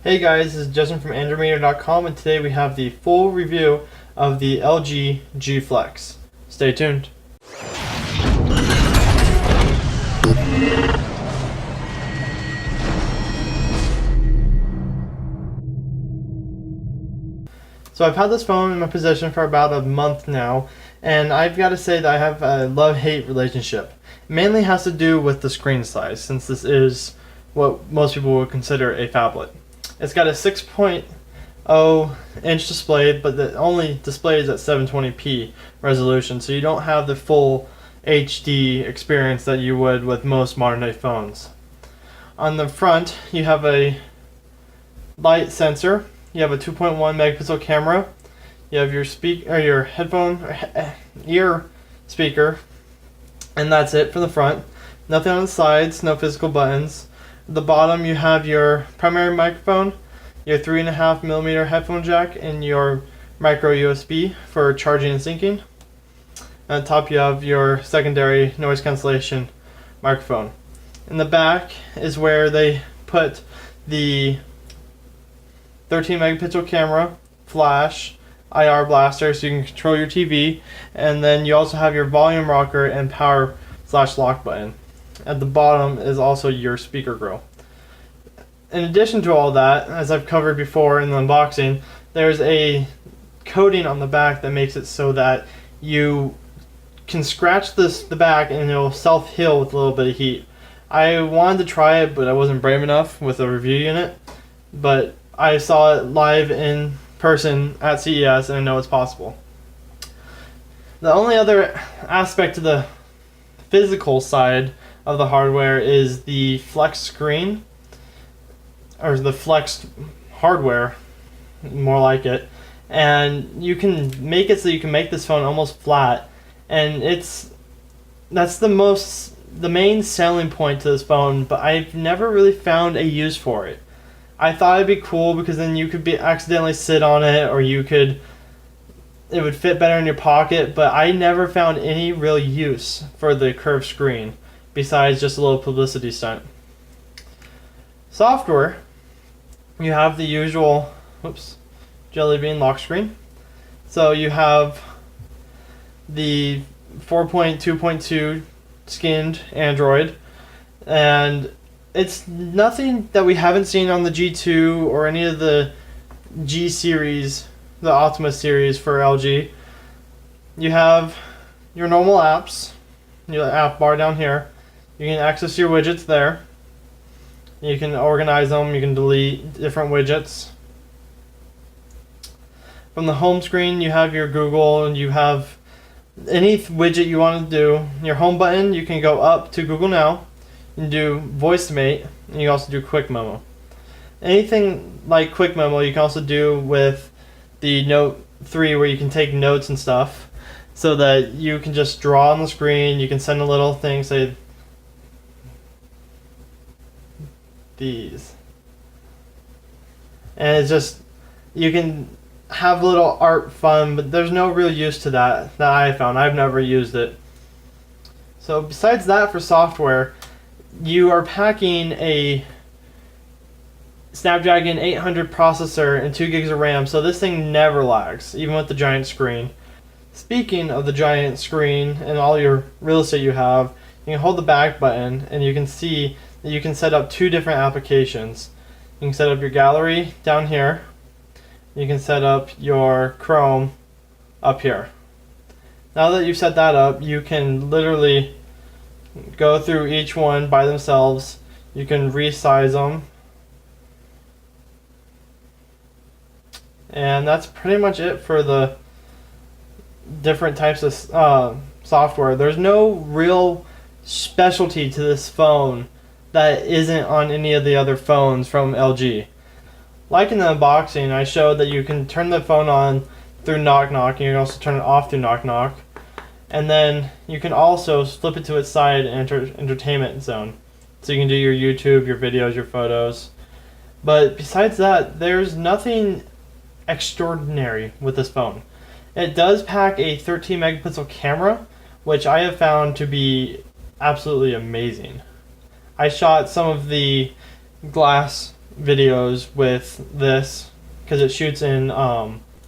Hey guys, this is Justin from AndroidMeter.com, and today we have the full review of the LG G Flex. Stay tuned. So I've had this phone in my possession for about a month now, and I've got to say that I have a love-hate relationship. It mainly has to do with the screen size, since this is what most people would consider a phablet. It's got a 6.0 inch display, but the only display is at 720p resolution, so you don't have the full HD experience that you would with most modern day phones. On the front, you have a light sensor. You have a 2.1 megapixel camera. You have your your headphone ear speaker, and that's it for the front. Nothing on the sides, no physical buttons. At the bottom, you have your primary microphone, your 3.5mm headphone jack, and your micro USB for charging and syncing. On top, you have your secondary noise cancellation microphone. In the back is where they put the 13 megapixel camera, flash, IR blaster so you can control your TV, and then you also have your volume rocker and power/lock button. At the bottom is also your speaker grill. In addition to all that, as I've covered before in the unboxing, there's a coating on the back that makes it so that you can scratch the back and it'll self-heal with a little bit of heat. I wanted to try it, but I wasn't brave enough with a review unit, but I saw it live in person at CES and I know it's possible. The only other aspect to the physical side of the hardware is the flex screen, or the flexed hardware, more like it, and you can make it so you can make this phone almost flat, and that's the main selling point to this phone, but I've never really found a use for it. I thought it'd be cool because then you could accidentally sit on it, or it would fit better in your pocket, but I never found any real use for the curved screen besides just a little publicity stunt. Software, you have the usual Jelly Bean lock screen. So you have the 4.2.2 skinned Android, and it's nothing that we haven't seen on the G2 or any of the G series, the Optima series for LG. You have your normal apps, your app bar down here. You can access your widgets there. You can organize them, you can delete different widgets. From the home screen, you have your Google, and you have any widget you want to do. Your home button, you can go up to Google Now. You can do Voice Mate, and you can also do Quick Memo. Anything like Quick Memo, you can also do with the Note 3, where you can take notes and stuff, so that you can just draw on the screen. You can send a little thing, say these, and it's just, you can have a little art fun, but there's no real use to that I found. I've never used it. So besides that, for software, you are packing a Snapdragon 800 processor and 2 gigs of RAM, so this thing never lags, even with the giant screen. Speaking of the giant screen and all your real estate you have, you can hold the back button and you can see that you can set up two different applications. You can set up your gallery down here. You can set up your Chrome up here. Now that you've set that up, you can literally go through each one by themselves. You can resize them. And that's pretty much it for the different types of software. There's no real specialty to this phone that isn't on any of the other phones from LG. Like in the unboxing, I showed that you can turn the phone on through Knock Knock, and you can also turn it off through Knock Knock. And then you can also flip it to its side and enter entertainment zone. So you can do your YouTube, your videos, your photos. But besides that, there's nothing extraordinary with this phone. It does pack a 13 megapixel camera, which I have found to be absolutely amazing. I shot some of the glass videos with this because it shoots in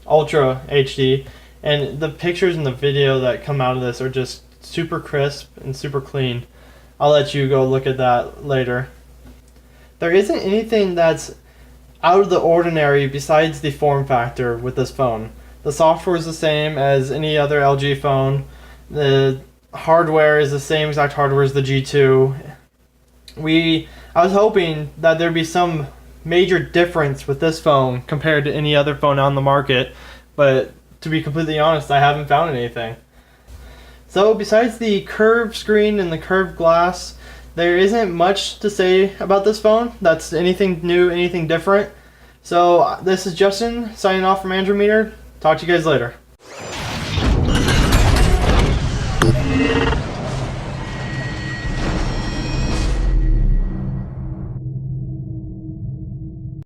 Ultra HD, and the pictures and the video that come out of this are just super crisp and super clean. I'll let you go look at that later. There isn't anything that's out of the ordinary besides the form factor with this phone. The software is the same as any other LG phone. The hardware is the same exact hardware as the G2. I was hoping that there'd be some major difference with this phone compared to any other phone on the market, but to be completely honest, I haven't found anything. So besides the curved screen and the curved glass, there isn't much to say about this phone that's anything new, anything different. So this is Justin signing off from AndroidMeter. Talk to you guys later.